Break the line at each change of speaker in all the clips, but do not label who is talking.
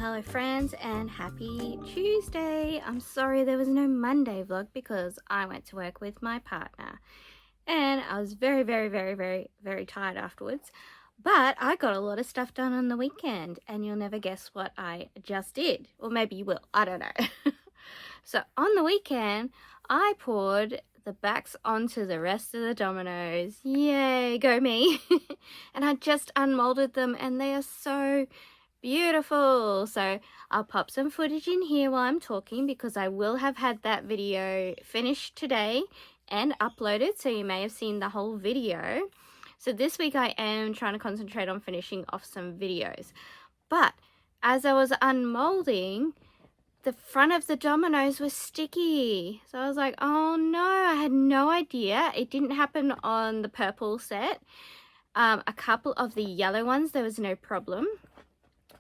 Hello friends, and happy Tuesday. I'm sorry there was no Monday vlog because I went to work with my partner and I was very tired afterwards, but I got a lot of stuff done on the weekend and you'll never guess what I just did, or maybe you will, I don't know. So on the weekend I poured the backs onto the rest of the dominoes. Yay, go me. And I just unmolded them and they are so beautiful. So I'll pop some footage in here while I'm talking because I will have had that video finished today and uploaded, so you may have seen the whole video. So this week I am trying to concentrate on finishing off some videos, but as I was unmolding, the front of the dominoes was sticky. So I was like, oh no, I had no idea. It didn't happen on the purple set. A couple of the yellow ones there was no problem.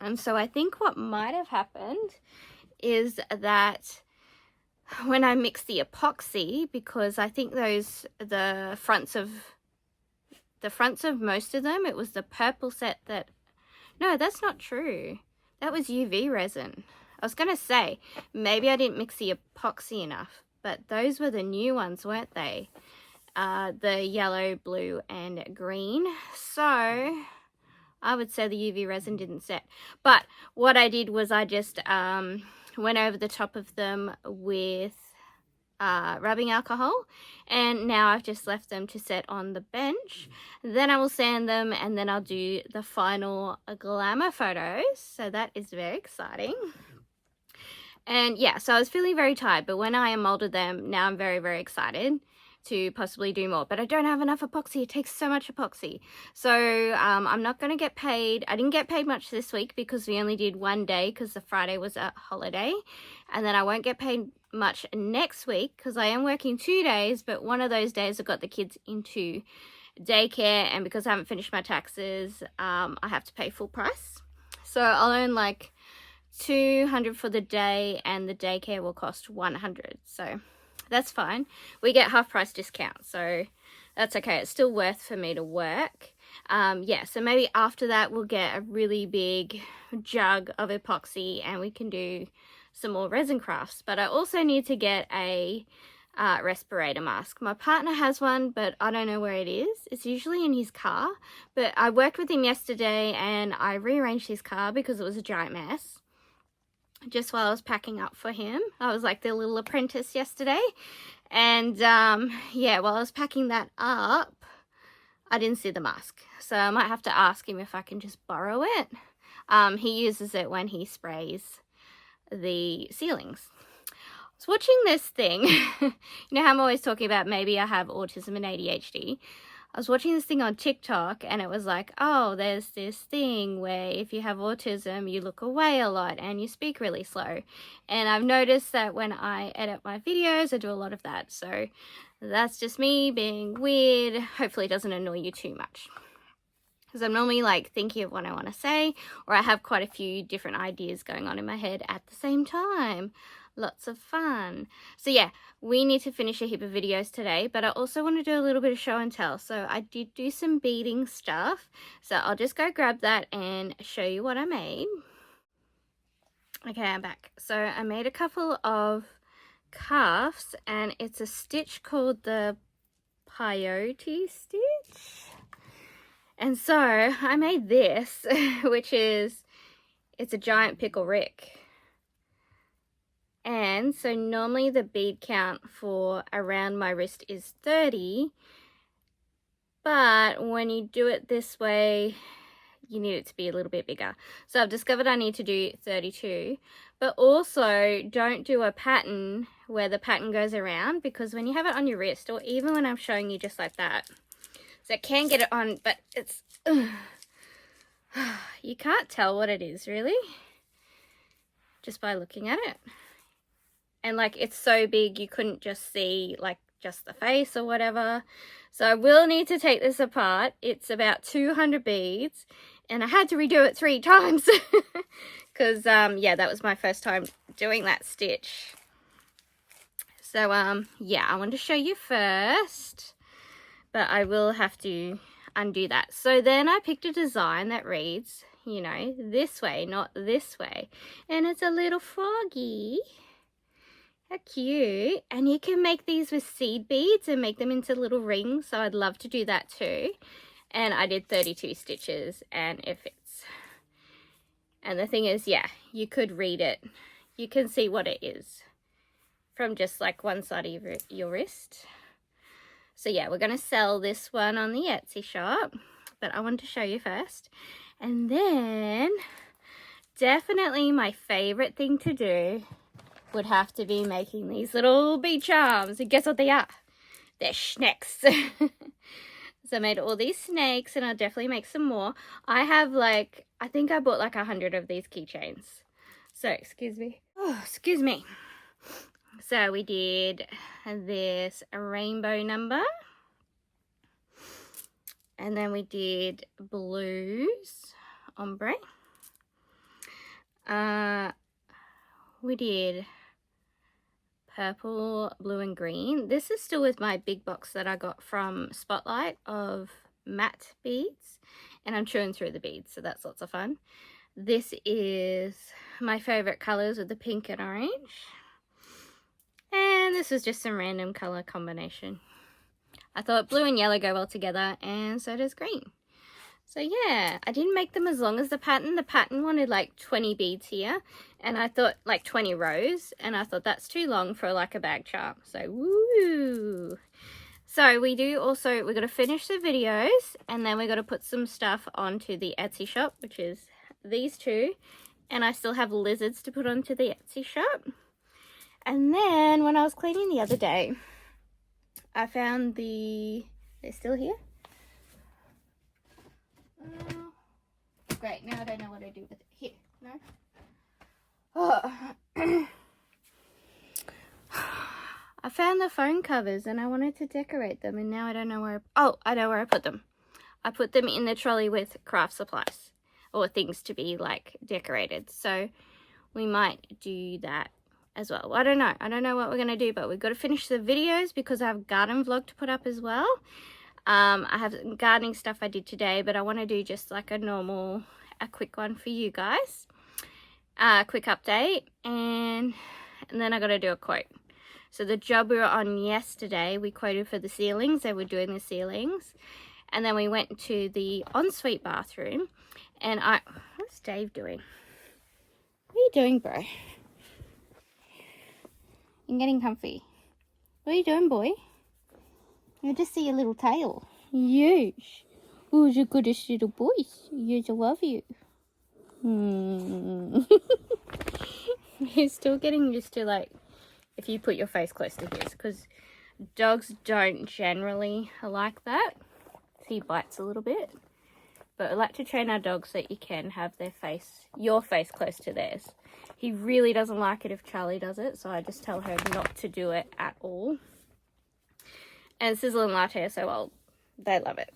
And so I think what might have happened is that when I mixed the epoxy, because I think the fronts of most of them, it was the purple set that, no, that's not true. That was UV resin. I was going to say, maybe I didn't mix the epoxy enough, but those were the new ones, weren't they? The yellow, blue, and green. So I would say the UV resin didn't set, but what I did was I just went over the top of them with rubbing alcohol, and now I've just left them to set on the bench. Then I will sand them and then I'll do the final glamour photos, so that is very exciting. And yeah, so I was feeling very tired, but when I unmolded them, now I'm very excited to possibly do more, but I don't have enough epoxy. It takes so much epoxy, so I'm not going to get paid. I didn't get paid much this week because we only did one day because the Friday was a holiday, and then I won't get paid much next week because I am working 2 days, but one of those days I got the kids into daycare, and because I haven't finished my taxes, I have to pay full price, so I'll earn like $200 for the day and the daycare will cost $100, so that's fine. We get half price discount, so that's okay. It's still worth for me to work. Yeah, so maybe after that we'll get a really big jug of epoxy and we can do some more resin crafts. But I also need to get a respirator mask. My partner has one, but I don't know where it is. It's usually in his car, but I worked with him yesterday and I rearranged his car because it was a giant mess. Just while I was packing up for him, I was like the little apprentice yesterday, and yeah, while I was packing that up, I didn't see the mask, so I might have to ask him if I can just borrow it. He uses it when he sprays the ceilings. I was watching this thing. You know how I'm always talking about maybe I have autism and ADHD. I was watching this thing on TikTok and it was like, oh, there's this thing where if you have autism, you look away a lot and you speak really slow. And I've noticed that when I edit my videos, I do a lot of that. So that's just me being weird. Hopefully it doesn't annoy you too much, because I'm normally like thinking of what I want to say, or I have quite a few different ideas going on in my head at the same time. Lots of fun. So yeah, we need to finish a heap of videos today, but I also want to do a little bit of show and tell. So I did do some beading stuff, so I'll just go grab that and show you what I made. Okay, I'm back. So I made a couple of cuffs and it's a stitch called the peyote stitch. And so I made this, which is, it's a giant pickle Rick. And so normally the bead count for around my wrist is 30, but when you do it this way, you need it to be a little bit bigger. So I've discovered I need to do 32, but also don't do a pattern where the pattern goes around, because when you have it on your wrist, or even when I'm showing you just like that, so I can get it on, but it's, you can't tell what it is really, just by looking at it. And like, it's so big you couldn't just see like just the face or whatever. So I will need to take this apart. It's about 200 beads and I had to redo it 3 times because yeah, that was my first time doing that stitch. So yeah, I want to show you first, but I will have to undo that. So then I picked a design that reads, you know, this way, not this way. And it's a little froggy. How cute. And you can make these with seed beads and make them into little rings, so I'd love to do that too. And I did 32 stitches and it fits. And the thing is, yeah, you could read it. You can see what it is from just like one side of your wrist. So yeah, we're going to sell this one on the Etsy shop, but I wanted to show you first. And then definitely my favorite thing to do would have to be making these little bead charms. And guess what they are? They're snakes. So I made all these snakes, and I'll definitely make some more. I have like, I think I bought like 100 of these keychains. So excuse me. Oh, excuse me. So we did this rainbow number. And then we did blues, ombre. We did purple, blue and green. This is still with my big box that I got from Spotlight of matte beads. And I'm chewing through the beads, so that's lots of fun. This is my favorite colors with the pink and orange. And this was just some random color combination. I thought blue and yellow go well together, and so does green. So yeah, I didn't make them as long as the pattern. The pattern wanted like 20 beads here, and I thought like 20 rows, and I thought that's too long for like a bag charm. So woo! So we're going to finish the videos, and then we're going to put some stuff onto the Etsy shop, which is these two, and I still have lizards to put onto the Etsy shop. And then when I was cleaning the other day, I found they're still here. Great, now I don't know what I do with it. Here, no? Oh. I found the phone covers and I wanted to decorate them, and now I don't know where I know where I put them. I put them in the trolley with craft supplies or things to be like decorated. So we might do that as well. I don't know what we're going to do, but we've got to finish the videos because I have a garden vlog to put up as well. I have gardening stuff I did today, but I want to do just like a quick one for you guys. Quick update, and then I got to do a quote. So the job we were on yesterday, we quoted for the ceilings. They were doing the ceilings. And then we went to the ensuite bathroom, and what's Dave doing? What are you doing, bro? I'm getting comfy. What are you doing, boy? You just see your little tail. Yes. Who's the goodest little boys? Yes, I love you. He's still getting used to, like, if you put your face close to his, because dogs don't generally like that. He bites a little bit. But I like to train our dogs so that you can have your face close to theirs. He really doesn't like it if Charlie does it, so I just tell her not to do it at all. And Sizzle and Latte are so old, they love it.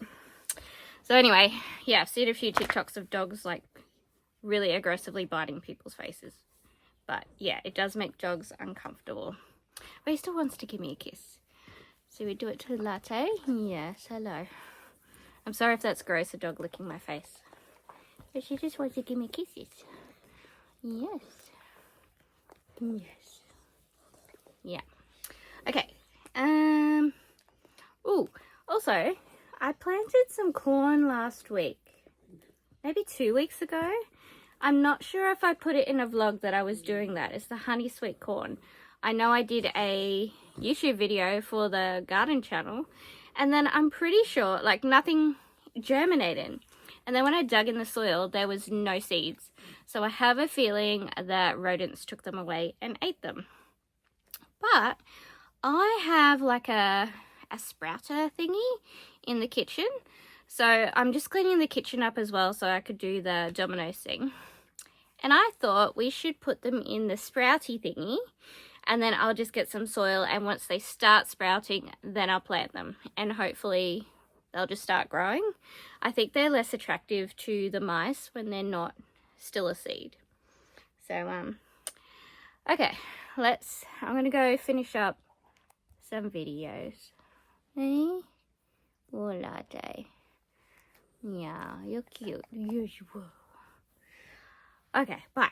So anyway, yeah, I've seen a few TikToks of dogs like really aggressively biting people's faces. But yeah, it does make dogs uncomfortable. But he still wants to give me a kiss. So we do it to Latte. Yes, hello. I'm sorry if that's gross, a dog licking my face. But she just wants to give me kisses. Yes. Yes. Yeah. Okay. Ooh, also, I planted some corn last week. Maybe 2 weeks ago. I'm not sure if I put it in a vlog that I was doing that. It's the honey sweet corn. I know I did a YouTube video for the garden channel, and then I'm pretty sure like nothing germinated. And then when I dug in the soil, there was no seeds. So I have a feeling that rodents took them away and ate them. But I have like a sprouter thingy in the kitchen. So I'm just cleaning the kitchen up as well so I could do the domino thing. And I thought we should put them in the sprouty thingy, and then I'll just get some soil, and once they start sprouting, then I'll plant them, and hopefully they'll just start growing. I think they're less attractive to the mice when they're not still a seed. So, okay, I'm going to go finish up some videos. Hey? Oh, Latte. Yeah, you're cute. Yes, you are. Okay, bye.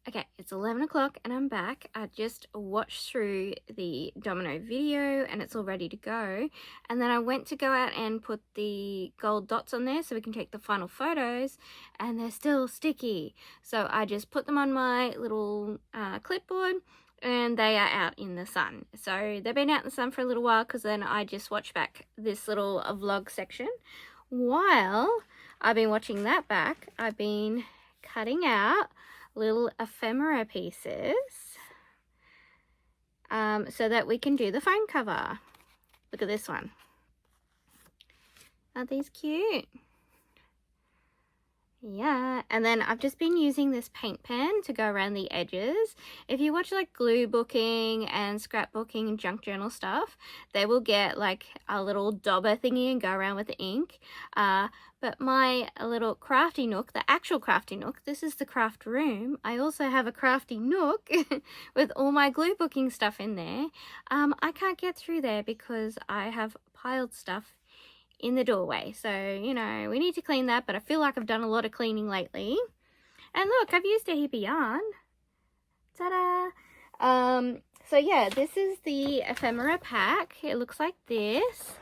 Okay, it's 11 o'clock and I'm back. I just watched through the domino video and it's all ready to go. And then I went to go out and put the gold dots on there so we can take the final photos, and they're still sticky. So I just put them on my little clipboard, and they are out in the sun. So they've been out in the sun for a little while, because then I just watched back this little vlog section. While I've been watching that back, I've been cutting out little ephemera pieces so that we can do the phone cover. Look at this one. Aren't these cute? Yeah, and then I've just been using this paint pen to go around the edges. If you watch like glue booking and scrapbooking and junk journal stuff, they will get like a little dauber thingy and go around with the ink. But my little crafty nook, the actual crafty nook, this is the craft room. I also have a crafty nook with all my glue booking stuff in there. I can't get through there because I have piled stuff in the doorway, so you know, we need to clean that, but I feel like I've done a lot of cleaning lately. And look, I've used a heap of yarn. Ta-da! So yeah, this is the ephemera pack. It looks like this,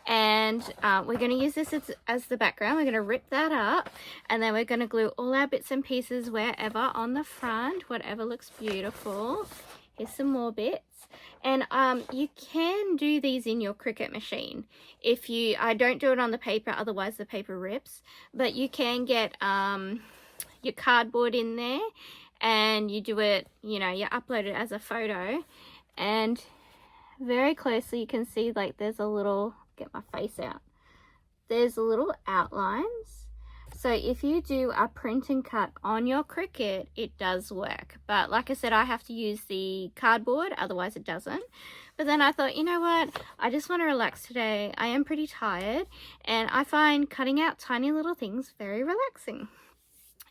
and we're going to use this as the background. We're going to rip that up, and then we're going to glue all our bits and pieces wherever on the front, whatever looks beautiful. Here's some more bits. And you can do these in your Cricut machine. I don't do it on the paper, otherwise the paper rips. But you can get your cardboard in there, and you do it, you know, you upload it as a photo. And very closely you can see like there's a little, get my face out. There's little outlines. So if you do a print and cut on your Cricut, it does work. But like I said, I have to use the cardboard, otherwise it doesn't. But then I thought, you know what? I just want to relax today. I am pretty tired, and I find cutting out tiny little things very relaxing.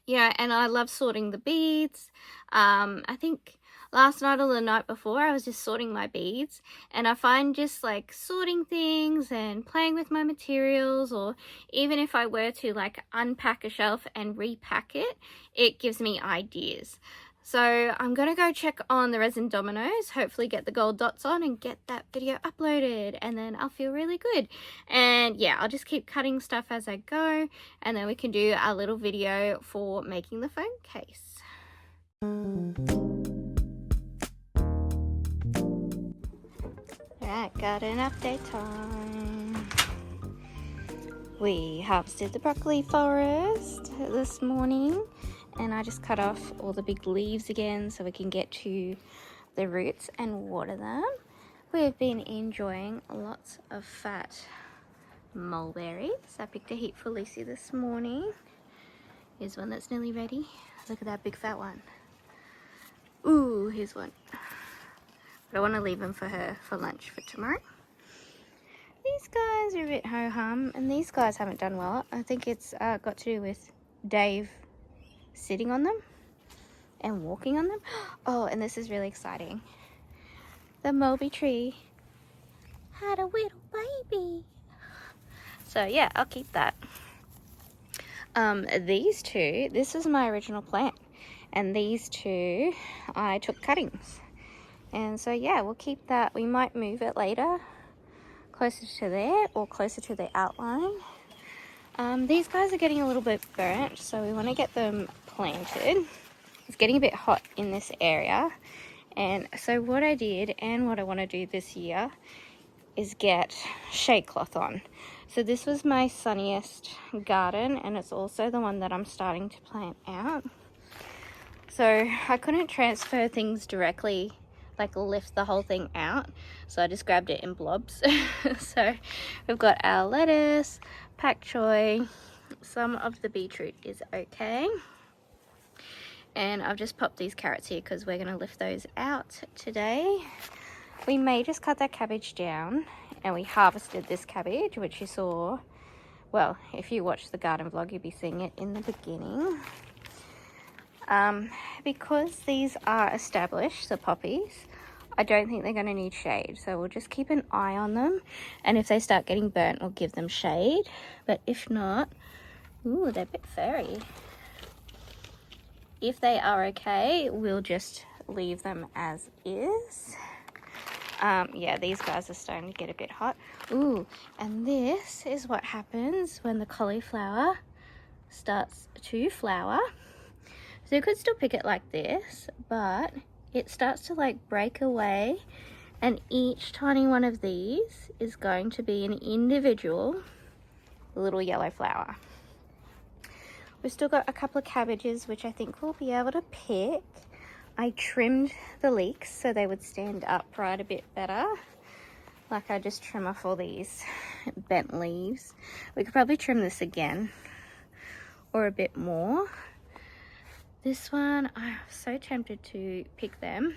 Yeah, and I love sorting the beads. I think last night or the night before, I was just sorting my beads, and I find just like sorting things and playing with my materials, or even if I were to like unpack a shelf and repack it, it gives me ideas. So I'm gonna go check on the resin dominoes, hopefully get the gold dots on and get that video uploaded, and then I'll feel really good. And yeah, I'll just keep cutting stuff as I go, and then we can do a little video for making the phone case. Alright, got an update time. We harvested the broccoli forest this morning, and I just cut off all the big leaves again so we can get to the roots and water them. We've been enjoying lots of fat mulberries. I picked a heap for Lucy this morning. Here's one that's nearly ready. Look at that big fat one. Ooh, here's one. But I want to leave them for her for lunch for tomorrow. These guys are a bit ho-hum, and these guys haven't done well. I think it's got to do with Dave sitting on them and walking on them. Oh, and this is really exciting. The mulberry tree had a little baby. So yeah, I'll keep that. These two, this is my original plant, and these two I took cuttings. And so yeah, we'll keep that. We might move it later closer to there or closer to the outline. These guys are getting a little bit burnt, so we want to get them planted. It's getting a bit hot in this area, and so what I did and what I want to do this year is get shade cloth on. So this was my sunniest garden, and it's also the one that I'm starting to plant out. So I couldn't transfer things directly, like lift the whole thing out, so I just grabbed it in blobs. So we've got our lettuce, pak choy, some of the beetroot is okay, and I've just popped these carrots here because we're going to lift those out today. We may just cut that cabbage down, and we harvested this cabbage, which you saw, well, if you watch the garden vlog, you'll be seeing it in the beginning. Because these are established, the poppies, I don't think they're going to need shade, so we'll just keep an eye on them, and if they start getting burnt, we'll give them shade. But if not, ooh, they're a bit furry. if they are okay, we'll just leave them as is. Yeah, these guys are starting to get a bit hot. Ooh, and this is what happens when the cauliflower starts to flower. So you could still pick it like this, but it starts to like break away, and each tiny one of these is going to be an individual little yellow flower. We've still got a couple of cabbages, which I think we'll be able to pick. I trimmed the leeks so they would stand upright a bit better. Like I just trim off all these bent leaves. We could probably trim this again or a bit more. This one, I'm so tempted to pick them,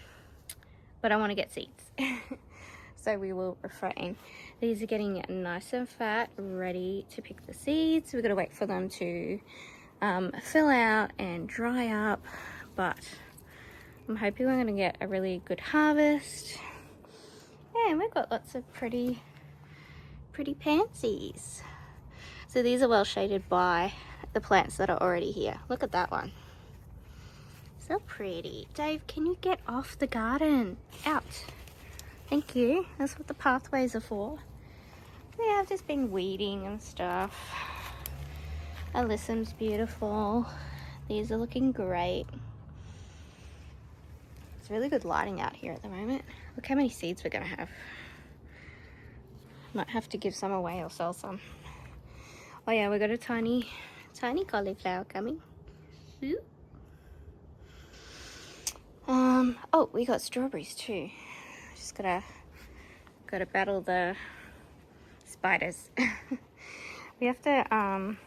but I want to get seeds. So we will refrain. These are getting nice and fat, ready to pick the seeds. We've got to wait for them to fill out and dry up, but I'm hoping we're going to get a really good harvest. And we've got lots of pretty pansies. So these are well shaded by the plants that are already here. Look at that one. So pretty. Dave, can you get off the garden? Out. Thank you. That's what the pathways are for. Yeah, I've just been weeding and stuff. Alyssam's beautiful. These are looking great. It's really good lighting out here at the moment. Look how many seeds we're gonna have. Might have to give some away or sell some. Oh yeah, we got a tiny cauliflower coming. Ooh. Oh, we got strawberries too. Just gotta battle the spiders. We have to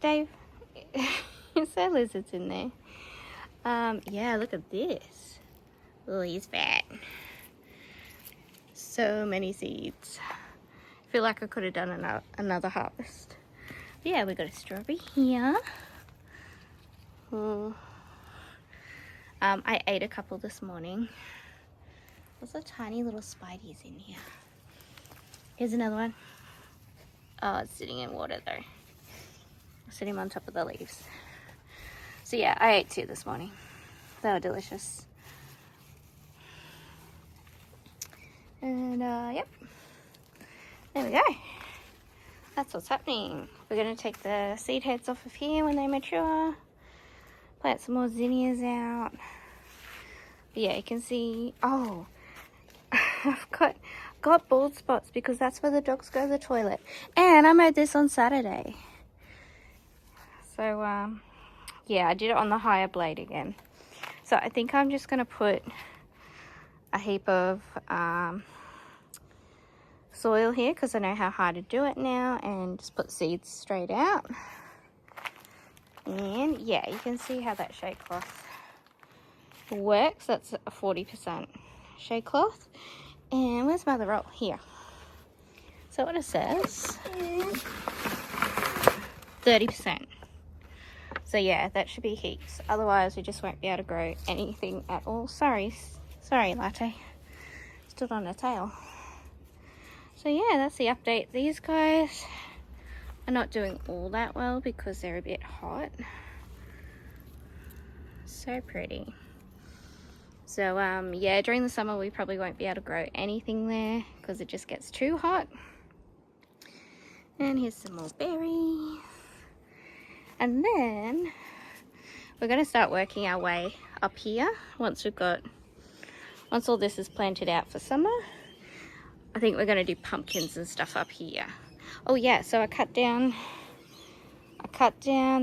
Dave, is there lizards in there? Yeah, look at this. Oh, he's fat. So many seeds. I feel like I could have done another harvest. But yeah, we got a strawberry here. Oh. I ate a couple this morning. There's a tiny little spideys in here. Here's another one. Oh, it's sitting in water though. Sitting on top of the leaves. So yeah, I ate 2 this morning. They were delicious. And yep, there we go. That's what's happening. We're going to take the seed heads off of here when they mature. Plant some more zinnias out. But yeah, you can see, oh, I've got bald spots because that's where the dogs go to the toilet. And I made this on Saturday. So yeah, I did it on the higher blade again. So I think I'm just going to put a heap of soil here because I know how hard to do it now, and just put seeds straight out. And yeah, you can see how that shade cloth works. That's a 40% shade cloth. And where's my other roll? Here. So what it says, 30%. So yeah, that should be heaps. Otherwise we just won't be able to grow anything at all. Sorry Latte. Stood on a tail. So yeah, that's the update. These guys are not doing all that well because they're a bit hot. So pretty. So yeah, during the summer we probably won't be able to grow anything there because it just gets too hot. And here's some more berries. And then we're going to start working our way up here once all this is planted out for summer. I think we're going to do pumpkins and stuff up here. Oh yeah, so I cut down,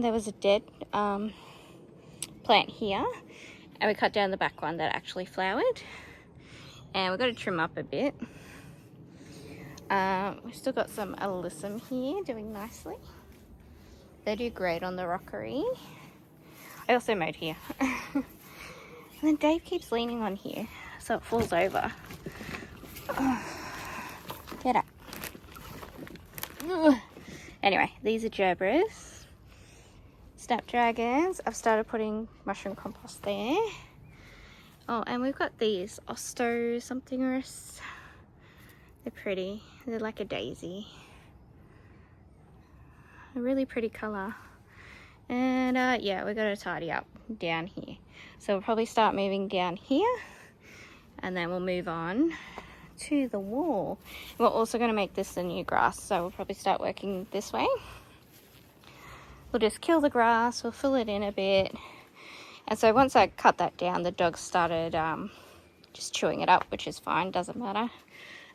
there was a dead plant here, and we cut down the back one that actually flowered, and we've got to trim up a bit. We've still got some alyssum here doing nicely. They do great on the rockery. I also mowed here. And then Dave keeps leaning on here so it falls over. Get up. Anyway, these are gerbers, snapdragons. I've started putting mushroom compost there. Oh, and we've got these Osto somethingers. They're pretty. They're like a daisy. A really pretty color. And yeah, we're going to tidy up down here. So we'll probably start moving down here, and then we'll move on to the wall. We're also going to make this the new grass, so we'll probably start working this way. We'll just kill the grass, we'll fill it in a bit. And so once I cut that down, the dogs started just chewing it up, which is fine, doesn't matter.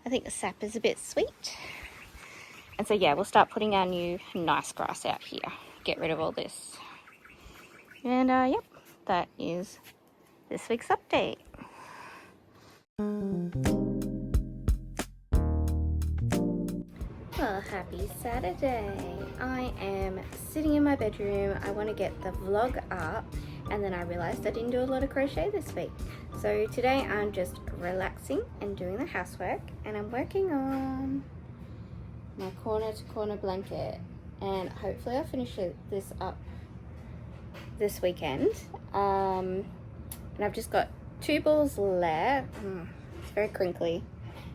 I think the sap is a bit sweet. And so yeah, we'll start putting our new nice grass out here. Get rid of all this. And yep, that is this week's update. Well, happy Saturday. I am sitting in my bedroom. I want to get the vlog up, and then I realized I didn't do a lot of crochet this week. So today I'm just relaxing and doing the housework, and I'm working on my corner to corner blanket, and hopefully I'll finish this up this weekend. And I've just got 2 balls left. It's very crinkly.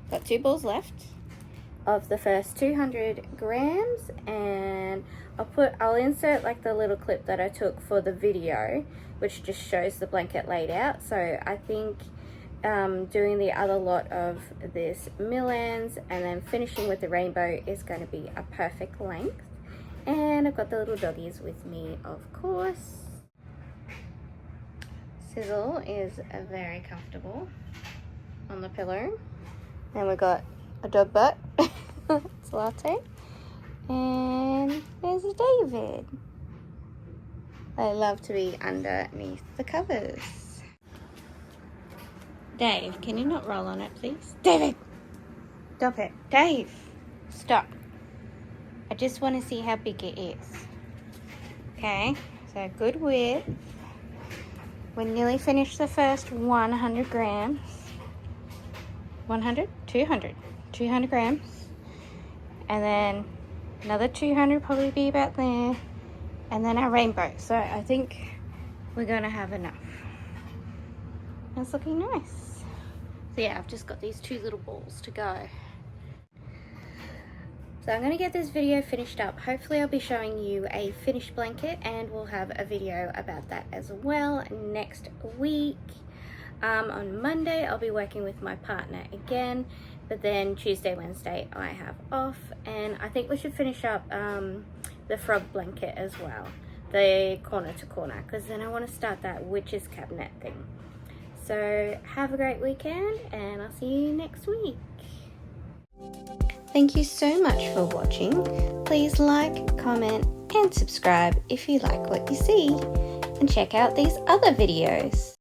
Got 2 balls left of the first 200 grams, and I'll insert like the little clip that I took for the video, which just shows the blanket laid out. So I think doing the other lot of this mill ends and then finishing with the rainbow is going to be a perfect length. And I've got the little doggies with me, of course. Sizzle is very comfortable on the pillow. And we've got a dog butt. It's Latte. And there's a David. They love to be underneath the covers. Dave, can you not roll on it, please? David! Stop it. Dave! Stop. I just want to see how big it is. Okay, so good width. We nearly finished the first 100 grams. 100? 200. 200 grams. And then another 200 probably be about there. And then our rainbow. So I think we're going to have enough. That's looking nice. So yeah, I've just got these 2 little balls to go. So I'm going to get this video finished up. Hopefully I'll be showing you a finished blanket, and we'll have a video about that as well next week. On Monday I'll be working with my partner again, but then Tuesday, Wednesday I have off, and I think we should finish up the frog blanket as well, the corner to corner, because then I want to start that witch's cabinet thing. So have a great weekend, and I'll see you next week. Thank you so much for watching. Please like, comment, and subscribe if you like what you see. And check out these other videos.